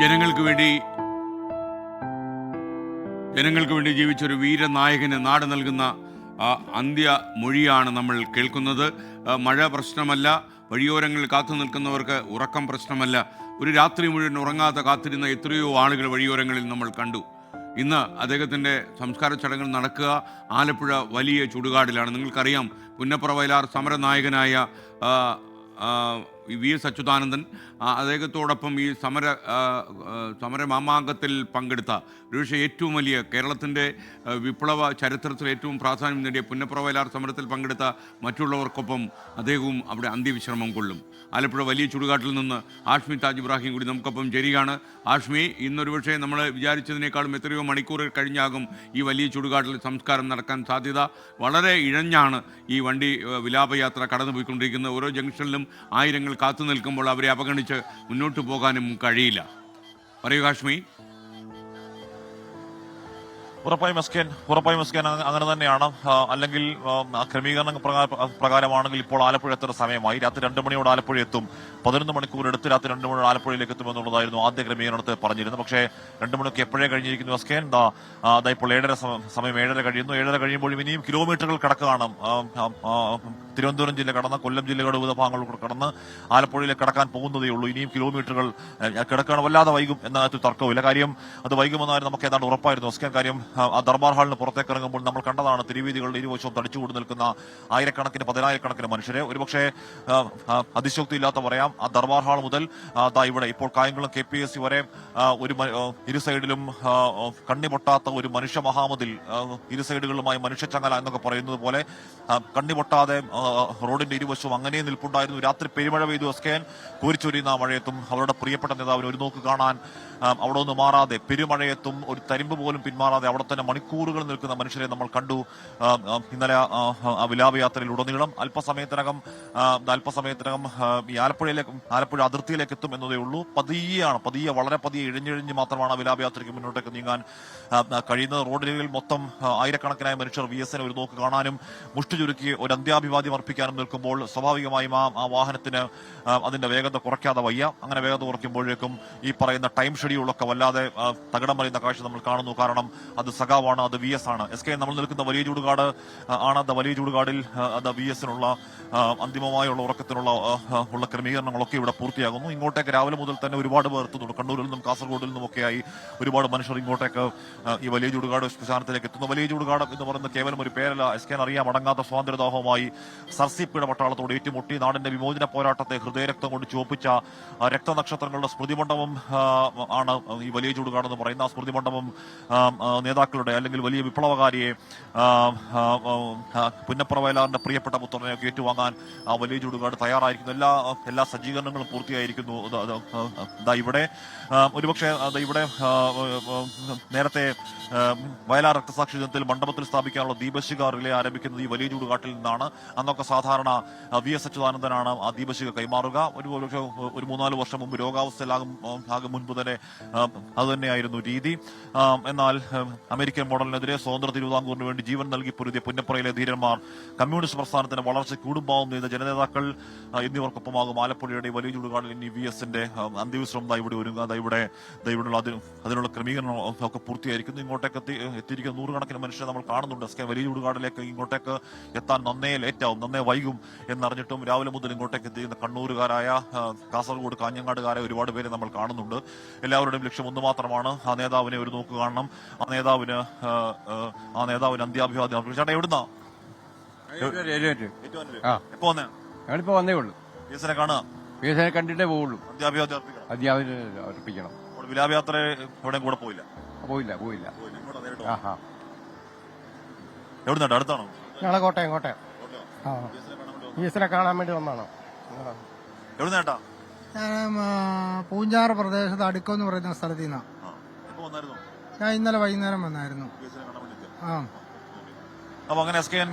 ജനങ്ങൾക്ക് വേണ്ടി ജീവിച്ചൊരു വീരനായകന് നാട് നൽകുന്ന അന്ത്യ മൊഴിയാണ് നമ്മൾ കേൾക്കുന്നത്. മഴ പ്രശ്നമല്ല, വഴിയോരങ്ങളിൽ കാത്തു നിൽക്കുന്നവർക്ക് ഉറക്കം പ്രശ്നമല്ല. ഒരു രാത്രി മുഴുവൻ ഉറങ്ങാതെ കാത്തിരുന്ന എത്രയോ ആളുകൾ വഴിയോരങ്ങളിൽ നമ്മൾ കണ്ടു. ഇന്ന് അദ്ദേഹത്തിൻ്റെ സംസ്കാര ചടങ്ങുകൾ നടക്കുക ആലപ്പുഴ വലിയ ചുടുകാടിലാണ്. നിങ്ങൾക്കറിയാം, പുന്നപ്ര വയലാർ സമരനായകനായ വി എസ് അച്യുതാനന്ദൻ അദ്ദേഹത്തോടൊപ്പം ഈ സമരമാമാങ്കത്തിൽ പങ്കെടുത്ത ഒരുപക്ഷെ ഏറ്റവും വലിയ കേരളത്തിൻ്റെ വിപ്ലവ ചരിത്രത്തിൽ ഏറ്റവും പ്രാധാന്യം നേടിയ പുന്നപ്ര വയലാർ സമരത്തിൽ പങ്കെടുത്ത മറ്റുള്ളവർക്കൊപ്പം അദ്ദേഹവും അവിടെ അന്ത്യവിശ്രമം കൊള്ളും. ആലപ്പുഴ വലിയ ചുടുകാട്ടിൽ നിന്ന് ആഷ്മി താജ് ഇബ്രാഹിം കൂടി നമുക്കൊപ്പം ചേരുകയാണ്. ആഷ്മി, ഇന്നൊരു പക്ഷേ നമ്മൾ വിചാരിച്ചതിനേക്കാളും എത്രയോ മണിക്കൂർ കഴിഞ്ഞാകും ഈ വലിയ ചുടുകാട്ടിൽ സംസ്കാരം നടക്കാൻ സാധ്യത. വളരെ ഇഴഞ്ഞാണ് ഈ വണ്ടി വിലാപയാത്ര കടന്നുപോയിക്കൊണ്ടിരിക്കുന്നത്. ഓരോ ജംഗ്ഷനിലും ആയിരങ്ങൾ കാത്തു നിൽക്കുമ്പോൾ അവരെ അവഗണിച്ച് മുന്നോട്ട് പോകാനും കഴിയില്ല. പറയൂ കാശ്മി. ഉറപ്പായും എസ്കേൻ അങ്ങനെ തന്നെയാണ്. അല്ലെങ്കിൽ ക്രമീകരണ പ്രകാരമാണെങ്കിൽ ഇപ്പോൾ ആലപ്പുഴ എത്തുന്ന സമയമായി. രാത്രി 2 മണിയോട് ആലപ്പുഴ എത്തും. 11 മണിക്കൂർ എടുത്ത് രാത്രി 2 മണിയോട് ആലപ്പുഴയിലേക്ക് എത്തുമെന്നുള്ളതായിരുന്നു ആദ്യ ക്രമീകരണത്തിൽ പറഞ്ഞിരുന്നത്. പക്ഷേ 2 മണിക്ക് എപ്പോഴേ കഴിഞ്ഞിരിക്കുന്നു എസ്കേൻ. ഇപ്പോൾ 7:30 സമയം 7:30 കഴിയുന്നു. 7:30 കഴിയുമ്പോൾ ഇനിയും കിലോമീറ്ററുകൾ കിടക്കുകയാണ്. തിരുവനന്തപുരം ജില്ല കടന്ന് കൊല്ലം ജില്ലയുടെ വിവിധ ഭാഗങ്ങൾ കടന്ന് ആലപ്പുഴയിലേക്ക് കടക്കാൻ പോകുന്നതേ ഉള്ളൂ. ഇനിയും കിലോമീറ്ററുകൾ കിടക്കുകയാണ്. വല്ലാതെ വൈകും എന്നതിനകത്ത് തർക്കമില്ല. കാര്യം അത് വൈകുമെന്നായിരുന്നു നമുക്ക് ഏതാണ്ട് ഉറപ്പായിരുന്നു എസ്കേൻ. കാര്യം ആ ദർബാർ ഹാളിന് പുറത്തേക്ക് ഇറങ്ങുമ്പോൾ നമ്മൾ കണ്ടതാണ് തിരുവീതികളുടെ ഇരുവശവും തടിച്ചുകൂടി നിൽക്കുന്ന ആയിരക്കണക്കിന് 10,000-കണക്കിന് മനുഷ്യരെ. ഒരുപക്ഷെ അതിശോക്തിയില്ലാത്ത പറയാം, ആ ദർബാർ ഹാൾ മുതൽ ഇവിടെ ഇപ്പോൾ കായംകുളം KPSC വരെ ഇരു സൈഡിലും കണ്ണിപൊട്ടാത്ത ഒരു മനുഷ്യ മഹാമതിൽ, ഇരു സൈഡുകളുമായി മനുഷ്യച്ചങ്ങല എന്നൊക്കെ പറയുന്നത് പോലെ കണ്ണിപൊട്ടാതെ റോഡിന്റെ ഇരുവശവും അങ്ങനെ നിൽപ്പുണ്ടായിരുന്നു. രാത്രി പെരുമഴ പെയ്തു എസ്കേൻ. കോരിച്ചൊരിയുന്ന മഴയത്തും അവരുടെ പ്രിയപ്പെട്ട നേതാവിന് ഒരു നോക്ക് കാണാൻ അവിടെ ഒന്ന് മാറാതെ, പെരുമഴയത്തും ഒരു തരിമ്പ് പോലും പിന്മാറാതെ അവിടെ തന്നെ മണിക്കൂറുകൾ നിൽക്കുന്ന മനുഷ്യരെ നമ്മൾ കണ്ടു ഇന്നലെ വിലാപയാത്രയിൽ ഉടനീളം. അല്പസമയത്തിനകം ഈ ആലപ്പുഴ അതിർത്തിയിലേക്ക് എത്തും എന്നതേ ഉള്ളൂ. പതിയെ വളരെ പതിയെ ഇഴഞ്ഞിഴഞ്ഞ് മാത്രമാണ് വിലാപയാത്രയ്ക്ക് മുന്നോട്ടേക്ക് നീങ്ങാൻ കഴിയുന്നത്. റോഡുകളിൽ മൊത്തം ആയിരക്കണക്കിനായ മനുഷ്യർ VS ഒരു നോക്ക് കാണാനും മുഷ്ടി ചുരുക്കി ഒരു അന്ത്യാഭിവാദ്യം അർപ്പിക്കാനും നിൽക്കുമ്പോൾ സ്വാഭാവികമായും ആ വാഹനത്തിന് അതിന്റെ വേഗത കുറയ്ക്കാതെ വയ്യ. അങ്ങനെ വേഗത കുറയ്ക്കുമ്പോഴേക്കും ഈ പറയുന്ന ടൈം ഷെഡ്യൂളൊക്കെ വല്ലാതെ തകിടം മറിയുന്ന കാഴ്ച നമ്മൾ കാണുന്നു. കാരണം അത് സഖാവാണ്, അത് VS ആണ്. നമ്മൾ നിൽക്കുന്ന വലിയ ചൂടുകാട് ആണ്. വലിയ ചൂടുകാടിൽ VS-നുള്ള അന്തിമമായുള്ള ഉറക്കത്തിനുള്ള ക്രമീകരണങ്ങളൊക്കെ ഇവിടെ പൂർത്തിയാകുന്നു. ഇങ്ങോട്ടേക്ക് രാവിലെ മുതൽ തന്നെ ഒരുപാട് പേർ എത്തുന്നുണ്ട്. കണ്ണൂരിൽ നിന്നും കാസർഗോഡിൽ നിന്നുമൊക്കെയായി ഒരുപാട് മനുഷ്യർ ഇങ്ങോട്ടേക്ക് ഈ വലിയ ചൂടുകാട് ശ്മശാനത്തിലേക്ക് എത്തുന്നു. വലിയ ചൂടുകാട് എന്ന് പറയുന്നത് കേവലം ഒരു പേരല്ല എസ്കേൻ. അറിയാം, അടങ്ങാത്ത സ്വാതന്ത്ര്യദാഹവുമായി സർസിപ്പിയുടെ പട്ടാളത്തോട് ഏറ്റുമുട്ടി നാടിന്റെ വിമോചന പോരാട്ടത്തെ ഹൃദയരക്തം കൊണ്ട് ചുവപ്പിച്ച രക്തനക്ഷത്രങ്ങളുടെ സ്മൃതിമണ്ഡപം ആണ് ഈ വലിയ ചൂടുകാടെന്ന് പറയുന്ന. ആ സ്മൃതിമണ്ഡപം നേതാക്കളുടെ അല്ലെങ്കിൽ വലിയ വിപ്ലവകാരിയെ പുന്നപ്ര വയലാറിന്റെ പ്രിയപ്പെട്ട പുത്രനെ ഏറ്റുവാങ്ങാൻ ആ വലിയ ചൂടുകാട് തയ്യാറായിരിക്കുന്നു. എല്ലാ സജ്ജീകരണങ്ങളും പൂർത്തിയായിരിക്കുന്നു. ഇവിടെ ഒരുപക്ഷെ ഇവിടെ നേരത്തെ വയലാർ രക്തസാക്ഷി ദിനത്തിൽ മണ്ഡപത്തിൽ സ്ഥാപിക്കാനുള്ള ദീപശിഖ റിലേ ആരംഭിക്കുന്നത് ഈ വലിയ ചൂടുകാട്ടിൽ നിന്നാണ്. അന്നൊക്കെ സാധാരണ VS അച്യുതാനന്ദനാണ് ആ ദീപശിഖ കൈമാറുക. ഒരു 3-4 വർഷം മുമ്പ് രോഗാവസ്ഥയിലാകും മുൻപ് തന്നെ അതുതന്നെയായിരുന്നു രീതി. എന്നാൽ അമേരിക്കൻ മോഡലിനെതിരെ സ്വതന്ത്ര തിരുവിതാംകൂറിന് വേണ്ടി ജീവൻ നൽകി പൊരുതിയ പുന്നപ്രയിലെ ധീരന്മാർ, കമ്മ്യൂണിസ്റ്റ് പ്രസ്ഥാനത്തിന്റെ വളർച്ച കൂടുമ്പാവും ചെയ്ത ജനനേതാക്കൾ എന്നിവർക്കൊപ്പമാകും ആലപ്പുഴയുടെ വലിയ ചൂടുകാടിൽ ഇനി VS-ന്റെ അന്ത്യവിശ്രമം ഇവിടെ ഒരുങ്ങുക. ഇവിടെയുള്ള അതിനുള്ള ക്രമീകരണം ഒക്കെ പൂർത്തിയായിരിക്കുന്നു. ഇങ്ങോട്ടേക്ക് എത്തിയിരിക്കുന്ന 100 മനുഷ്യരെ നമ്മൾ കാണുന്നുണ്ട്. വലിയ ചൂടുകാടിലേക്ക് ഇങ്ങോട്ടേക്ക് എത്താൻ നന്നേ വൈകും എന്നറിഞ്ഞിട്ടും രാവിലെ മുതൽ ഇങ്ങോട്ടേക്ക് എത്തിക്കുന്ന കണ്ണൂരുകാരായ, കാസർഗോഡ് കാഞ്ഞങ്ങാടുകാരായ ഒരുപാട് പേരെ നമ്മൾ കാണുന്നുണ്ട്. എല്ലാവരുടെയും ലക്ഷ്യം ഒന്ന് മാത്രമാണ്, ആ നേതാവിനെ ഒരു നോക്ക് കാണണം, ആ നേതാവിന് അന്ത്യാഭിവാദ്യം അർപ്പിക്കണം. ചേട്ടാ, എവിടുന്നാ? ഞങ്ങളിപ്പോ വന്നേ ഉള്ളൂ. VS-നെ കാണുക, VS-നെ കണ്ടിട്ടേ പോവുള്ളൂ. അന്ത്യാഭിവാദ്യം അർപ്പിക്കണം. വിലാപയാത്ര എവിടെയും കൂടെ പോയില്ല. എവിടുന്നാ? അടുത്താണോ? ഞങ്ങളെ കോട്ടയം. VS-നെ കാണാൻ വേണ്ടി വന്നാണോ? എവിടുന്നേട്ടാ? ഞാൻ പൂഞ്ചാറ് പ്രദേശത്ത് അടുക്കെന്ന് പറയുന്ന സ്ഥലത്ത് നിന്നാ. ഞാൻ ഇന്നലെ വൈകുന്നേരം വന്നായിരുന്നു. അപ്പൊ അങ്ങനെ എസ്കേൻ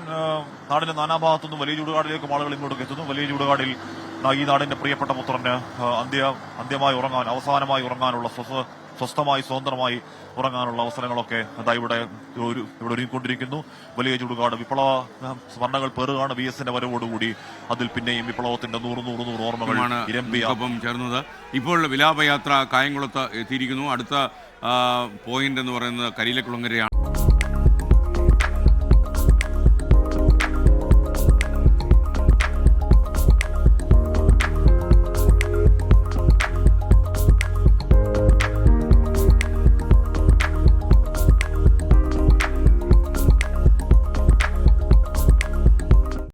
നാടിന്റെ നാനാഭാഗത്തുനിന്നും വലിയ ചൂടുകാടിലേക്കും ആളുകൾ ഇങ്ങോട്ടേക്ക് എത്തുന്നു. വലിയ ചൂടുകാടിൽ ഈ നാടിന്റെ പ്രിയപ്പെട്ട പുത്രന് അവസാനമായി ഉറങ്ങാനുള്ള സ്വസ്ഥമായി സ്വതന്ത്രമായി ഉറങ്ങാനുള്ള അവസരങ്ങളൊക്കെ അതാ ഇവിടെ ഒരുങ്ങിക്കൊണ്ടിരിക്കുന്നു. വലിയ ചുടുകാട് വിപ്ലവ സ്വർണ്ണങ്ങൾ പേറുകയാണ് VS-ന്റെ വരവോടുകൂടി. അതിൽ പിന്നെയും വിപ്ലവത്തിന്റെ 100 ഓർമ്മകൾ ഇരമ്പിയ ചേർന്നത്. ഇപ്പോൾ വിലാപയാത്ര കായംകുളത്ത് എത്തിയിരിക്കുന്നു. അടുത്ത പോയിന്റ് എന്ന് പറയുന്നത് കരിയിലക്കുളങ്ങരയാണ്.